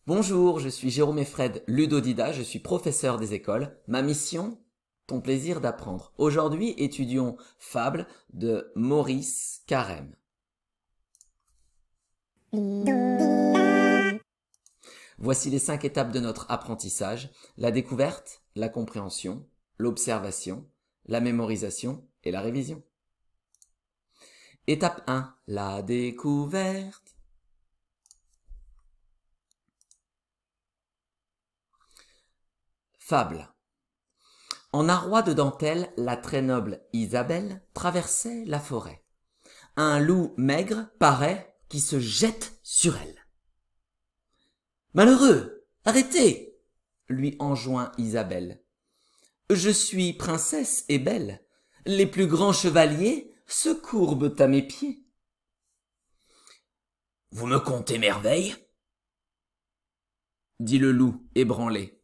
Bonjour, je suis Jérôme Effred Ludodida, je suis professeur des écoles. Ma mission, ton plaisir d'apprendre. Aujourd'hui, étudions Fable de Maurice Carême. Voici les 5 étapes de notre apprentissage: la découverte, la compréhension, l'observation, la mémorisation et la révision. Étape 1, la découverte. Fable. En un roi de dentelle, la très noble Isabelle traversait la forêt. Un loup maigre paraît qui se jette sur elle. « Malheureux, arrêtez !» lui enjoint Isabelle. « Je suis princesse et belle. Les plus grands chevaliers se courbent à mes pieds. »« Vous me contez merveille ?» dit le loup ébranlé.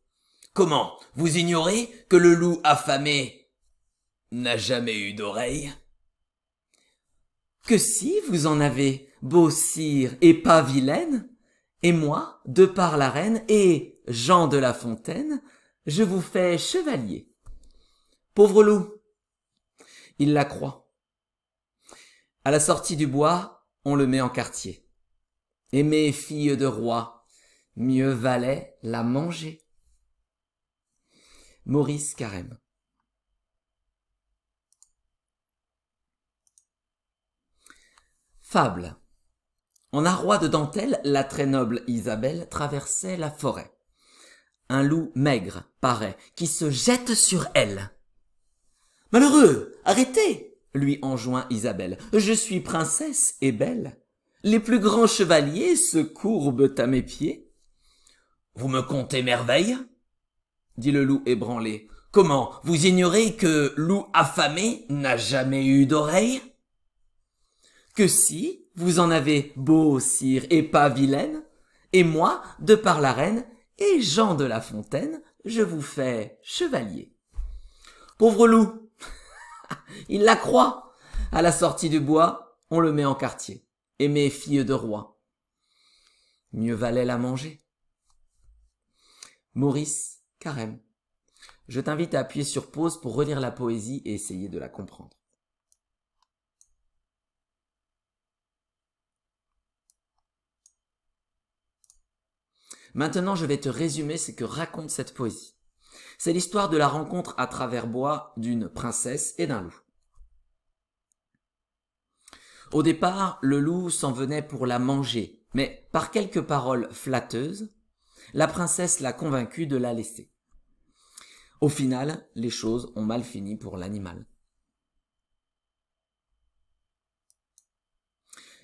« Comment, vous ignorez que le loup affamé n'a jamais eu d'oreille ?»« Que si vous en avez, beau sire, et pas vilaine, et moi, de par la reine, et Jean de La Fontaine, je vous fais chevalier. » Pauvre loup, il la croit. À la sortie du bois, on le met en quartier. Aimée fille de roi, mieux valait la manger. Maurice Carême. Fable. En un roi de dentelle, la très noble Isabelle traversait la forêt. Un loup maigre paraît qui se jette sur elle. « Malheureux, arrêtez !» lui enjoint Isabelle. « Je suis princesse et belle. Les plus grands chevaliers se courbent à mes pieds. »« Vous me contez merveille ?» dit le loup ébranlé. « Comment, vous ignorez que loup affamé n'a jamais eu d'oreille ? Que si vous en avez, beau sire, et pas vilaine, et moi, de par la reine, et Jean de La Fontaine, je vous fais chevalier. » Pauvre loup, il la croit. À la sortie du bois, on le met en quartier. Aimée fille de roi, mieux valait la manger. Maurice Carême. Je t'invite à appuyer sur pause pour relire la poésie et essayer de la comprendre. Maintenant, je vais te résumer ce que raconte cette poésie. C'est l'histoire de la rencontre à travers bois d'une princesse et d'un loup. Au départ, le loup s'en venait pour la manger, mais par quelques paroles flatteuses, la princesse l'a convaincu de la laisser. Au final, les choses ont mal fini pour l'animal.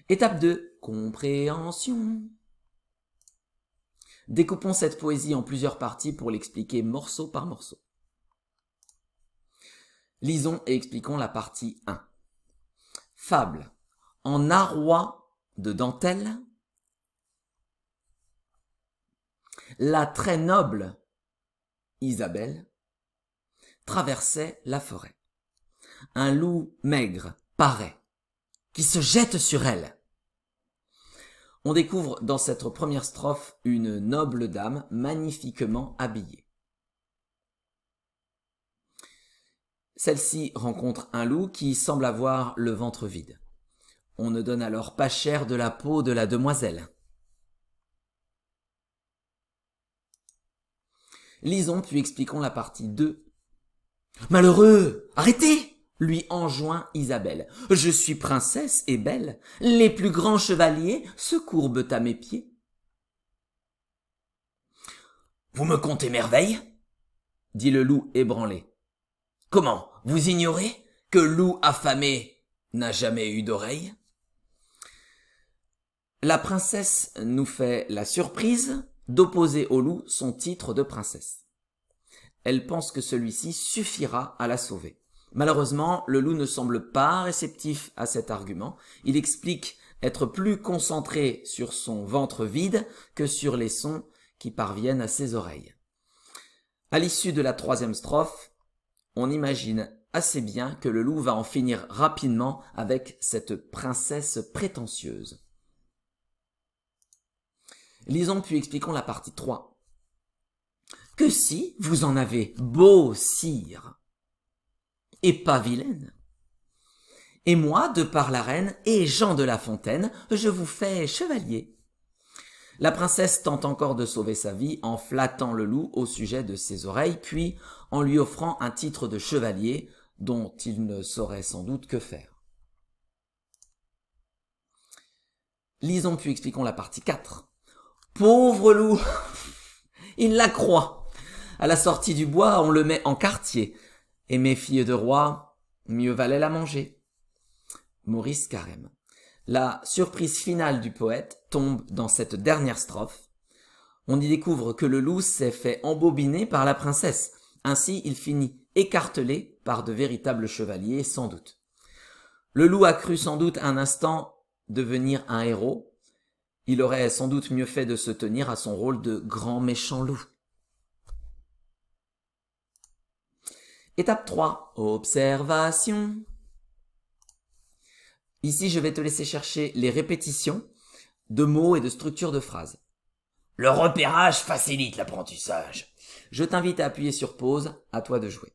Étape 2. Compréhension. Découpons cette poésie en plusieurs parties pour l'expliquer morceau par morceau. Lisons et expliquons la partie 1. Fable. En un roi de dentelle, la très noble Isabelle traversait la forêt. Un loup maigre paraît, qui se jette sur elle. On découvre dans cette première strophe une noble dame magnifiquement habillée. Celle-ci rencontre un loup qui semble avoir le ventre vide. On ne donne alors pas cher de la peau de la demoiselle. Lisons puis expliquons la partie 2. « Malheureux, arrêtez !» lui enjoint Isabelle. « Je suis princesse et belle. Les plus grands chevaliers se courbent à mes pieds. »« Vous me contez merveille ?» dit le loup ébranlé. « Comment, vous ignorez que loup affamé n'a jamais eu d'oreille ?» La princesse nous fait la surprise d'opposer au loup son titre de princesse. Elle pense que celui-ci suffira à la sauver. Malheureusement, le loup ne semble pas réceptif à cet argument. Il explique être plus concentré sur son ventre vide que sur les sons qui parviennent à ses oreilles. À l'issue de la troisième strophe, on imagine assez bien que le loup va en finir rapidement avec cette princesse prétentieuse. Lisons puis expliquons la partie 3. Que si vous en avez beau sire, et pas vilaine, et moi, de par la reine et Jean de La Fontaine, je vous fais chevalier. La princesse tente encore de sauver sa vie en flattant le loup au sujet de ses oreilles, puis en lui offrant un titre de chevalier dont il ne saurait sans doute que faire. Lisons puis expliquons la partie 4. Pauvre loup, il la croit. À la sortie du bois, on le met en quartier. Et mes filles de roi, mieux valait la manger. Maurice Carême. La surprise finale du poète tombe dans cette dernière strophe. On y découvre que le loup s'est fait embobiner par la princesse. Ainsi, il finit écartelé par de véritables chevaliers, sans doute. Le loup a cru sans doute un instant devenir un héros. Il aurait sans doute mieux fait de se tenir à son rôle de grand méchant loup. Étape 3. Observation. Ici, je vais te laisser chercher les répétitions de mots et de structures de phrases. Le repérage facilite l'apprentissage. Je t'invite à appuyer sur pause, à toi de jouer.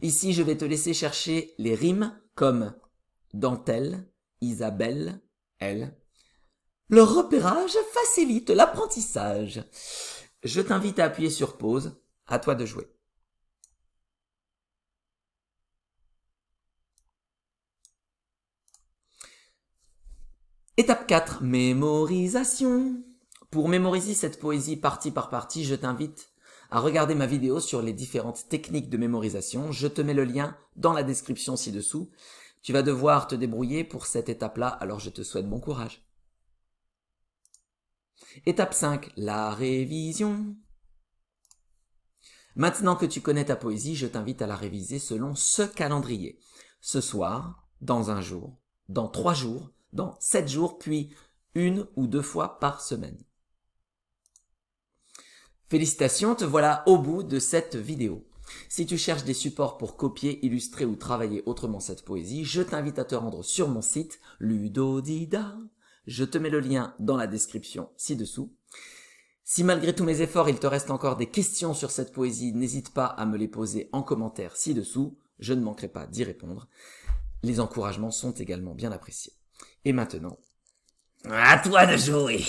Ici, je vais te laisser chercher les rimes comme dentelle, Isabelle, elle. Le repérage facilite l'apprentissage. Je t'invite à appuyer sur pause, à toi de jouer. Étape 4, mémorisation. Pour mémoriser cette poésie partie par partie, je t'invite à regarder ma vidéo sur les différentes techniques de mémorisation. Je te mets le lien dans la description ci-dessous. Tu vas devoir te débrouiller pour cette étape-là, alors je te souhaite bon courage. Étape 5, la révision. Maintenant que tu connais ta poésie, je t'invite à la réviser selon ce calendrier. Ce soir, dans un jour, dans 3 jours, dans 7 jours, puis 1 ou 2 fois par semaine. Félicitations, te voilà au bout de cette vidéo. Si tu cherches des supports pour copier, illustrer ou travailler autrement cette poésie, je t'invite à te rendre sur mon site Ludodida. Je te mets le lien dans la description ci-dessous. Si malgré tous mes efforts, il te reste encore des questions sur cette poésie, n'hésite pas à me les poser en commentaire ci-dessous. Je ne manquerai pas d'y répondre. Les encouragements sont également bien appréciés. Et maintenant, À toi de jouer.